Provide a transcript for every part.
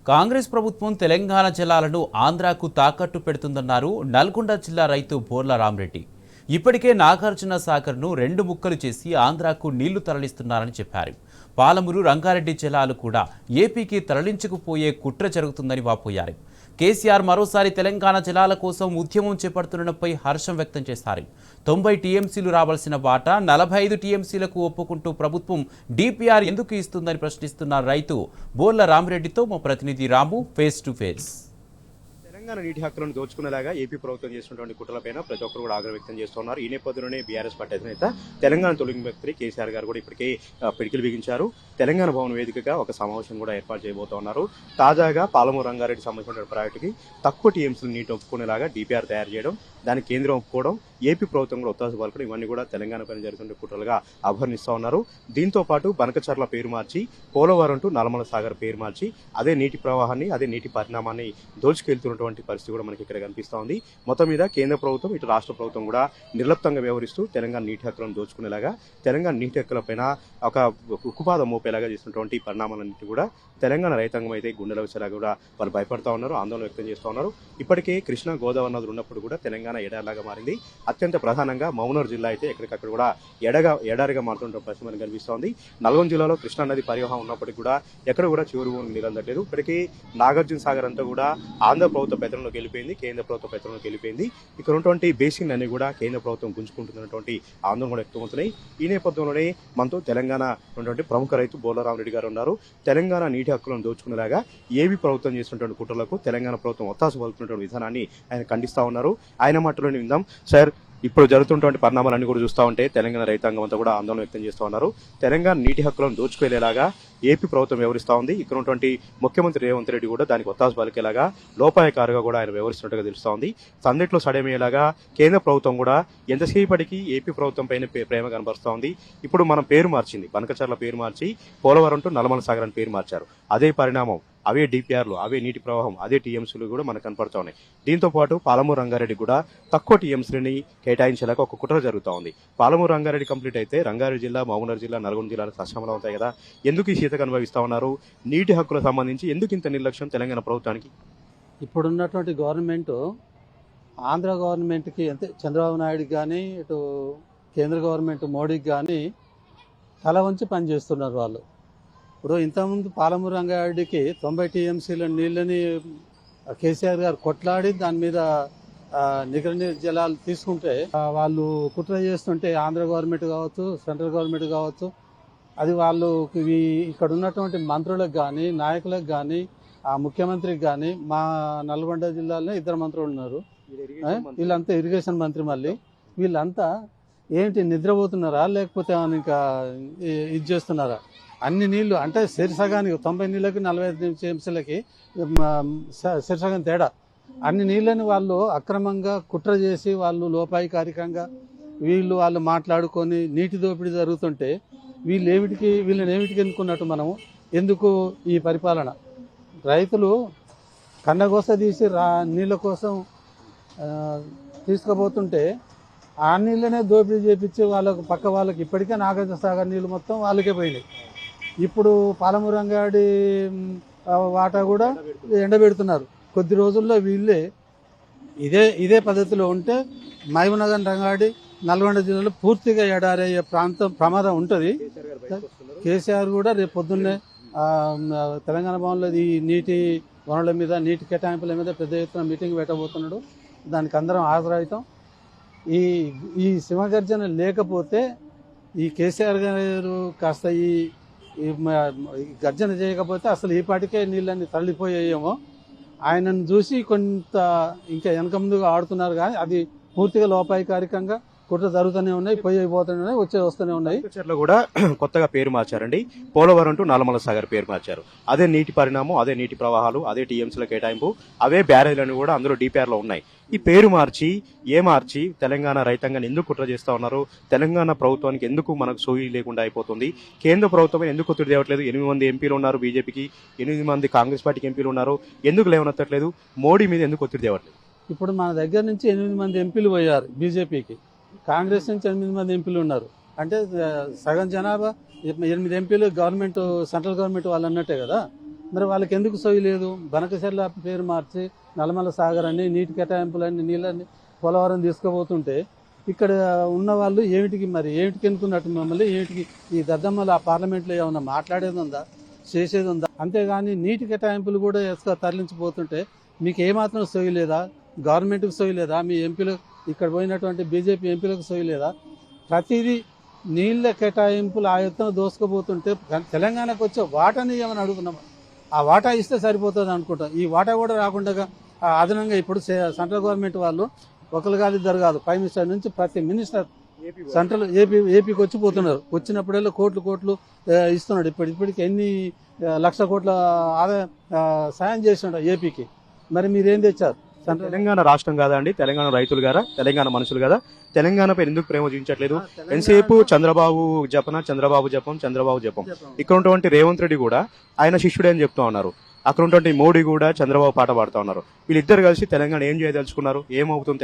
కాంగ్రెస్ ప్రభుత్వం తెలంగాణ జలాలను ఆంధ్రాకు తాకట్టు పెడుతుందన్నారు నల్గొండ జిల్లా రైతు బోర్ల రామరెడ్డి. ఇప్పటికే నాగార్జున సాగర్ను 2 ముక్కలు చేసి ఆంధ్రాకు నీళ్లు తరలిస్తున్నారని చెప్పారు. పాలమూరు రంగారెడ్డి జలాలు కూడా ఏపీకి తరలించుకుపోయే కుట్ర జరుగుతుందని వాపోయారు. కేసీఆర్ మరోసారి తెలంగాణ జలాల కోసం ఉద్యమం చేపడుతుండడంపై హర్షం వ్యక్తం చేశారు. 90 టీఎంసీలు రావాల్సిన వాటా 45 టీఎంసీలకు ఒప్పుకుంటూ ప్రభుత్వం డిపిఆర్ ఎందుకు ఇస్తుందని ప్రశ్నిస్తున్న రైతు బోర్ల రామరెడ్డితో మా ప్రతినిధి రాము ఫేస్ టు ఫేస్. తెలంగాణ నీటి హక్కులను దోచుకునేలాగా ఏపీ ప్రభుత్వం చేసినటువంటి కుట్రలపైన ప్రతి ఒక్కరు కూడా ఆగ్రహం వ్యక్తం చేస్తున్నారు. ఈ నేపథ్యంలోనే బీఆర్ఎస్ పార్టీ అధినేత తెలంగాణ తొలి ముఖ్యమంత్రి కేసీఆర్ గారు కూడా ఇప్పటికే పిడికిలు బిగించారు. తెలంగాణ భవన్ వేదికగా ఒక సమావేశం కూడా ఏర్పాటు చేయబోతున్నారు. తాజాగా పాలమూరు రంగారెడ్డి సంబంధించిన ప్రాజెక్టుకి తక్కువ టీఎంసీలు నీటి ఒప్పుకునేలాగా డిపిఆర్ తయారు చేయడం, దానికి కేంద్రం ఒప్పుకోవడం, ఏపీ ప్రభుత్వం కూడా ఒత్తాసు పలకడం, ఇవన్నీ కూడా తెలంగాణ పైన జరుగుతున్న కుట్రలుగా అభివర్ణిస్తూ ఉన్నారు. దీంతో పాటు బనకచర్ల పేరు మార్చి పోలవరం టు నల్లమల సాగర్ పేరు మార్చి అదే నీటి ప్రవాహాన్ని, అదే నీటి పరిణామాన్ని దోచుకెళ్తున్నటువంటి పరిస్థితి కూడా మనకి ఇక్కడ కనిపిస్తూ ఉంది. మొత్తం మీద కేంద్ర ప్రభుత్వం, ఇటు రాష్ట్ర ప్రభుత్వం కూడా నిర్లిప్తంగా వ్యవహరిస్తూ తెలంగాణ నీటి హక్కులను దోచుకునేలాగా, తెలంగాణ నీటి హక్కులపైన ఒక ఉక్కుపాదం మోపేలాగా చేసినటువంటి పరిణామాలన్నింటి కూడా తెలంగాణ రైతాంగం అయితే గుండెల వచ్చేలాగా కూడా వాళ్ళు భయపడతా ఉన్నారు, ఆందోళన వ్యక్తం చేస్తూ ఉన్నారు. ఇప్పటికే కృష్ణా గోదావరి నదులు ఉన్నప్పుడు కూడా తెలంగాణ ఎడారిలాగా మారింది. అత్యంత ప్రధానంగా మౌనూరు జిల్లా అయితే ఎక్కడికక్కడ కూడా ఎడారిగా మారుతుంటే పరిస్థితి మనకు కనిపిస్తోంది. నల్గొండ జిల్లాలో కృష్ణా నది పరివాహం ఉన్నప్పటికీ కూడా ఎక్కడ కూడా చివరి నీళ్ళు అందట్లేదు. ఇప్పటికీ నాగార్జున సాగర్ అంతా కూడా ఆంధ్ర ప్రభుత్వ పెత్తనంలోకి వెళ్ళిపోయింది, కేంద్ర ప్రభుత్వ పెత్తనంలోకి వెళ్ళిపోయింది. ఇక్కడ ఉన్నటువంటి బేసిన్ అన్ని కూడా కేంద్ర ప్రభుత్వం గుంజుకుంటున్నటువంటి ఆందోళన కూడా వ్యక్తమవుతున్నాయి. ఈ నేపథ్యంలోనే మనతో తెలంగాణ ఉన్నటువంటి ప్రముఖ రైతు బోర్ల రామరెడ్డి గారు ఉన్నారు. తెలంగాణ నీటి హక్కులను దోచుకునేలాగా ఏపీ ప్రభుత్వం చేసినటువంటి కుట్రలకు తెలంగాణ ప్రభుత్వం ఒత్తాసు పలుకుతున్నటువంటి విధానాన్ని ఆయన ఖండిస్తా ఉన్నారు. ఆయన మాటలోనే విందాం. సార్, ఇప్పుడు జరుగుతున్నటువంటి పరిణామాలన్నీ కూడా చూస్తూ ఉంటే తెలంగాణ రైతాంగం అంతా కూడా ఆందోళన వ్యక్తం చేస్తూ ఉన్నారు. తెలంగాణ నీటి హక్కులను దోచుకునేలాగా ఏపీ ప్రభుత్వం వ్యవహరిస్తూ ఉంది. ఇక్కడ ఉన్నటువంటి ముఖ్యమంత్రి రేవంత్ రెడ్డి కూడా దానికి ఒత్తాసు పలికేలాగా, లోపాయకారుగా కూడా ఆయన వ్యవహరిస్తున్నట్టుగా తెలుస్తూ ఉంది. సందిట్లో సడమయ్యేలాగా కేంద్ర ప్రభుత్వం కూడా ఎంతసేపటికి ఏపీ ప్రభుత్వం పైన ప్రేమ కనబరుస్తూ ఉంది. ఇప్పుడు మనం పేరు మార్చింది, బనకచర్ల పేరు మార్చి పోలవరం టు నల్లమల సాగర్ అని పేరు మార్చారు. అదే పరిణామం, అవే డిపిఆర్లు, అవే నీటి ప్రవాహం, అదే టీఎంసీలు కూడా మనకు కనపడుతూ ఉన్నాయి. దీంతో పాటు పాలమూరు రంగారెడ్డి కూడా తక్కువ టీఎంసీలని కేటాయించేలాగా ఒక కుట్ర జరుగుతూ ఉంది. పాలమూరు రంగారెడ్డి కంప్లీట్ అయితే రంగారెడ్డి జిల్లా, మహబూబ్నగర్ జిల్లా, నల్గొండ జిల్లాలకు సక్షమలు అవుతాయి కదా. ఎందుకు ఈ శీతకు అనుభవిస్తూ ఉన్నారు? నీటి హక్కులకు సంబంధించి ఎందుకు ఇంత నిర్లక్ష్యం తెలంగాణ ప్రభుత్వానికి? ఇప్పుడున్నటువంటి గవర్నమెంట్, ఆంధ్ర గవర్నమెంట్కి అంటే చంద్రబాబు నాయుడుకి కానీ, ఇటు కేంద్ర గవర్నమెంట్ మోడీకి కానీ తల వంచి పనిచేస్తున్నారు వాళ్ళు. ఇప్పుడు ఇంతకుముందు పాలమూరు రంగారెడ్డికి 90 టీఎంసీల నీళ్ళని కేసీఆర్ గారు కొట్లాడి దాని మీద నిగర జలాలు తీసుకుంటే వాళ్ళు కుట్ర చేస్తుంటే ఆంధ్ర గవర్నమెంట్ కావచ్చు, సెంట్రల్ గవర్నమెంట్ కావచ్చు, అది వాళ్ళు ఇక్కడ ఉన్నటువంటి మంత్రులకు కానీ, నాయకులకు కానీ, ఆ ముఖ్యమంత్రికి కానీ, మా నల్గొండ జిల్లాలో 2 మంత్రులు ఉన్నారు. వీళ్ళంతా ఇరిగేషన్ మంత్రి, మళ్ళీ వీళ్ళంతా ఏంటి నిద్రపోతున్నారా లేకపోతే ఇంకా ఇది చేస్తున్నారా? అన్ని నీళ్లు అంటే సిరిసగానికి 90 నీళ్ళకి 45 టీఎంసీలకి సిరిసగం తేడా. అన్ని నీళ్ళని వాళ్ళు అక్రమంగా కుట్ర చేసి వాళ్ళు లోపాయికారికంగా వాళ్ళు మాట్లాడుకొని నీటి దోపిడీ జరుగుతుంటే వీళ్ళని ఏమిటికి ఎన్నుకున్నట్టు మనము? ఎందుకు ఈ పరిపాలన? రైతులు కన్నగోస తీసి నీళ్ళ కోసం తీసుకుపోతుంటే ఆ నీళ్ళనే దోపిడీ చేపించి పక్క వాళ్ళకి ఇప్పటికే నాగార్జున సాగర్ నీళ్ళు మొత్తం వాళ్ళకే పోయినాయి. ఇప్పుడు పాలమూరు రంగారెడ్డి వాటా కూడా ఎండబెడుతున్నారు. కొద్ది రోజుల్లో వీళ్ళే ఇదే పద్ధతిలో ఉంటే మహబూబ్నగర్, రంగారెడ్డి, నల్గొండ జిల్లాలో పూర్తిగా ఎడారయ్యే ప్రమాదం ఉంటుంది. కేసీఆర్ కూడా రేపు పొద్దున్నే తెలంగాణ భవన్లో ఈ నీటి వనరుల మీద, నీటి కేటాయింపుల మీద పెద్ద ఎత్తున మీటింగ్ పెట్టబోతున్నాడు. దానికి అందరం హాజరవుతాం. ఈ సింహగర్జన లేకపోతే ఈ కేసీఆర్ గారు కాస్త ఈ గర్జన చేయకపోతే అసలు ఈ పాటికే నీళ్ళని తరలిపోయేయేమో. ఆయనను చూసి కొంత ఇంకా వెనక ముందుగా ఆడుతున్నారు, కానీ అది పూర్తిగా లోపాయికారికంగా కుట్ర జరుగుతూనే ఉన్నాయి, పోతూనే ఉన్నాయి, వస్తూనే ఉన్నాయి. చర్ల కూడా కొత్తగా పేరు మార్చారండి. పోలవరం టు నల్లమల సాగర్ పేరు మార్చారు. అదే నీటి పరిణామం, అదే నీటి ప్రవాహాలు, అదే టీఎంసీల కేటాయింపు, అవే బ్యారేజ్లను కూడా అందులో డిపిఆర్లో ఉన్నాయి. ఈ పేరు మార్చి తెలంగాణ రైతాంగాన్ని ఎందుకు కుట్ర చేస్తా ఉన్నారు? తెలంగాణ ప్రభుత్వానికి ఎందుకు మనకు సోయి లేకుండా అయిపోతుంది? కేంద్ర ప్రభుత్వం ఎందుకు ఒత్తిడి తేవట్లేదు? 8 మంది ఎంపీలు ఉన్నారు బీజేపీకి, 8 మంది కాంగ్రెస్ పార్టీకి ఎంపీలు ఉన్నారు, ఎందుకు లేవనెత్తట్లేదు? మోడీ మీద ఎందుకు ఒత్తిడి తేవట్లేదు? ఇప్పుడు మన దగ్గర నుంచి 8 మంది ఎంపీలు పోయారు బీజేపీకి, కాంగ్రెస్ నుంచి 8 మంది ఎంపీలు ఉన్నారు. అంటే సగం జనాభా 8 ఎంపీలు గవర్నమెంట్, సెంట్రల్ గవర్నమెంట్ వాళ్ళు అన్నట్టే కదా. మరి వాళ్ళకి ఎందుకు సొయ్యి లేదు? బనకచెర్ల పేరు మార్చి నల్లమల సాగర్ అని నీటి కేటాయింపులన్నీ నీళ్ళని పోలవరం తీసుకుపోతుంటే ఇక్కడ ఉన్న వాళ్ళు ఏమిటికి ఎన్నుకున్నట్టు మమ్మల్ని? ఏమిటికి ఈ దద్దమ్మలు ఆ పార్లమెంట్లో ఏమన్నా మాట్లాడేది ఉందా, చేసేది ఉందా? అంతేగాని నీటి కేటాయింపులు కూడా తరలించిపోతుంటే మీకు ఏమాత్రం సొయ్యి లేదా? గవర్నమెంట్కి సొయ్యి లేదా? మీ ఎంపీలు ఇక్కడ పోయినటువంటి బీజేపీ ఎంపీలకు సొయ్యి లేదా? ప్రతిదీ నీళ్ళ కేటాయింపులు ఆ ఎత్తున దోసుకుపోతుంటే తెలంగాణకు వచ్చే వాటాని ఏమని అడుగుతున్నాం. ఆ వాటా ఇస్తే సరిపోతుంది అనుకుంటాం. ఈ వాటా కూడా రాకుండా అదనంగా ఇప్పుడు సెంట్రల్ గవర్నమెంట్ వాళ్ళు ఒకరు కాదు ఇద్దరు కాదు, ప్రైమ్ మినిస్టర్ నుంచి ప్రతి మినిస్టర్ సెంట్రల్ ఏపీకి వచ్చిపోతున్నారు. వచ్చినప్పుడల్లా కోట్లు ఇస్తున్నాడు. ఇప్పటికి ఎన్ని లక్షల కోట్ల ఆదాయం సాయం చేస్తున్నాడు ఏపీకి. మరి మీరేం తెచ్చారు? తెలంగాణ రాష్ట్రం కాదా అండి? తెలంగాణ రైతులు కదా, తెలంగాణ మనుషులు కదా, తెలంగాణపై ఎందుకు ప్రేమ చూపించట్లేదు? ఎంతసేపు చంద్రబాబు జపం. ఇక్కడ ఉన్నటువంటి రేవంత్ రెడ్డి కూడా ఆయన శిష్యుడే అని చెప్తా ఉన్నారు. అక్కడ ఉన్నటువంటి మోడీ కూడా చంద్రబాబు పాట పాడుతూ ఉన్నారు. వీళ్ళిద్దరు కలిసి తెలంగాణ ఏం చేయదలుచుకున్నారు? ఏమవుతుంది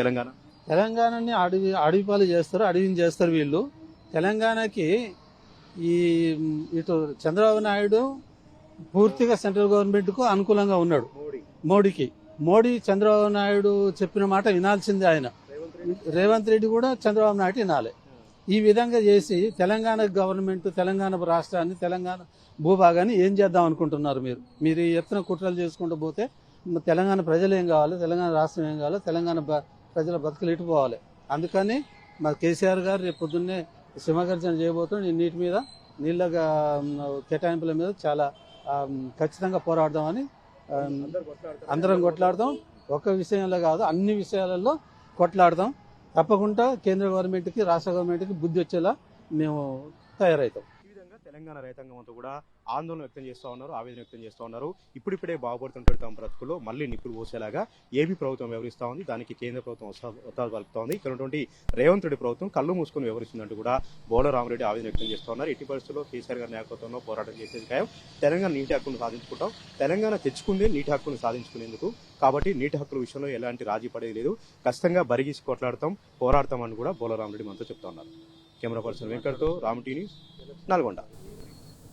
తెలంగాణని అడవి పాలు చేస్తారు, అడవిని చేస్తారు వీళ్ళు. తెలంగాణకి ఇటు చంద్రబాబు నాయుడు పూర్తిగా సెంట్రల్ గవర్నమెంట్కు అనుకూలంగా ఉన్నాడు. మోడీ చంద్రబాబు నాయుడు చెప్పిన మాట వినాల్సిందే. ఆయన రేవంత్ రెడ్డి కూడా చంద్రబాబు నాయుడు వినాలి. ఈ విధంగా చేసి తెలంగాణ గవర్నమెంట్, తెలంగాణ రాష్ట్రాన్ని, తెలంగాణ భూభాగాన్ని ఏం చేద్దాం అనుకుంటున్నారు మీరు? ఈ ఎత్తున కుట్రలు చేసుకుంటూ పోతే తెలంగాణ ప్రజలు ఏం కావాలి, తెలంగాణ రాష్ట్రం ఏం కావాలి, తెలంగాణ ప్రజల బతుకులు ఇటుపోవాలి. అందుకని మా కేసీఆర్ గారు రేపు పొద్దున్నే సింహగర్జన చేయబోతున్న నీళ్ళ కేటాయింపుల మీద చాలా ఖచ్చితంగా పోరాడదామని అందరం కొట్లాడదాం. ఒక్క విషయంలో కాదు, అన్ని విషయాలలో కొట్లాడదాం. తప్పకుండా కేంద్ర గవర్నమెంట్కి, రాష్ట్ర గవర్నమెంట్కి బుద్ధి వచ్చేలా మేము తయారవుతాం. ఈ విధంగా తెలంగాణ రైతాంగం అంతా కూడా ఆందోళన వ్యక్తం చేస్తూ ఉన్నారు, ఆవేదన వ్యక్తం చేస్తూ ఉన్నారు. ఇప్పుడిప్పుడే బాగుపడుతుంటే తమ బ్రతుకుల్లో మళ్ళీ నిప్పులు పోసేలాగా ఏపీ ప్రభుత్వం వ్యవహరిస్తూ ఉంది. దానికి కేంద్ర ప్రభుత్వం ఉత్సాహం పలుకుతూ ఉంది. ఇక్కడ ఉన్నటువంటి రేవంత్ రెడ్డి ప్రభుత్వం కళ్ళు మూసుకొని వ్యవహరిస్తుందంటూ కూడా బోల రామరెడ్డి ఆవేదన వ్యక్తం చేస్తూ ఉన్నారు. ఎట్టి పరిస్థితుల్లో కేసీఆర్ గారి నాయకత్వంలో పోరాటం చేసేది ఖాయం. తెలంగాణ నీటి హక్కును సాధించుకుంటాం. తెలంగాణ తెచ్చుకుందే నీటి హక్కును సాధించుకునేందుకు. కాబట్టి నీటి హక్కుల విషయంలో ఎలాంటి రాజీ పడేది లేదు. ఖచ్చితంగా బరిగీసి కొట్లాడతాం, పోరాడతాం అని కూడా బోల రామరెడ్డి మనతో చెప్తా ఉన్నారు. కెమెరా పర్సన్ వెంకట్తో రామ్ టీవీ న్యూస్, నల్గొండ.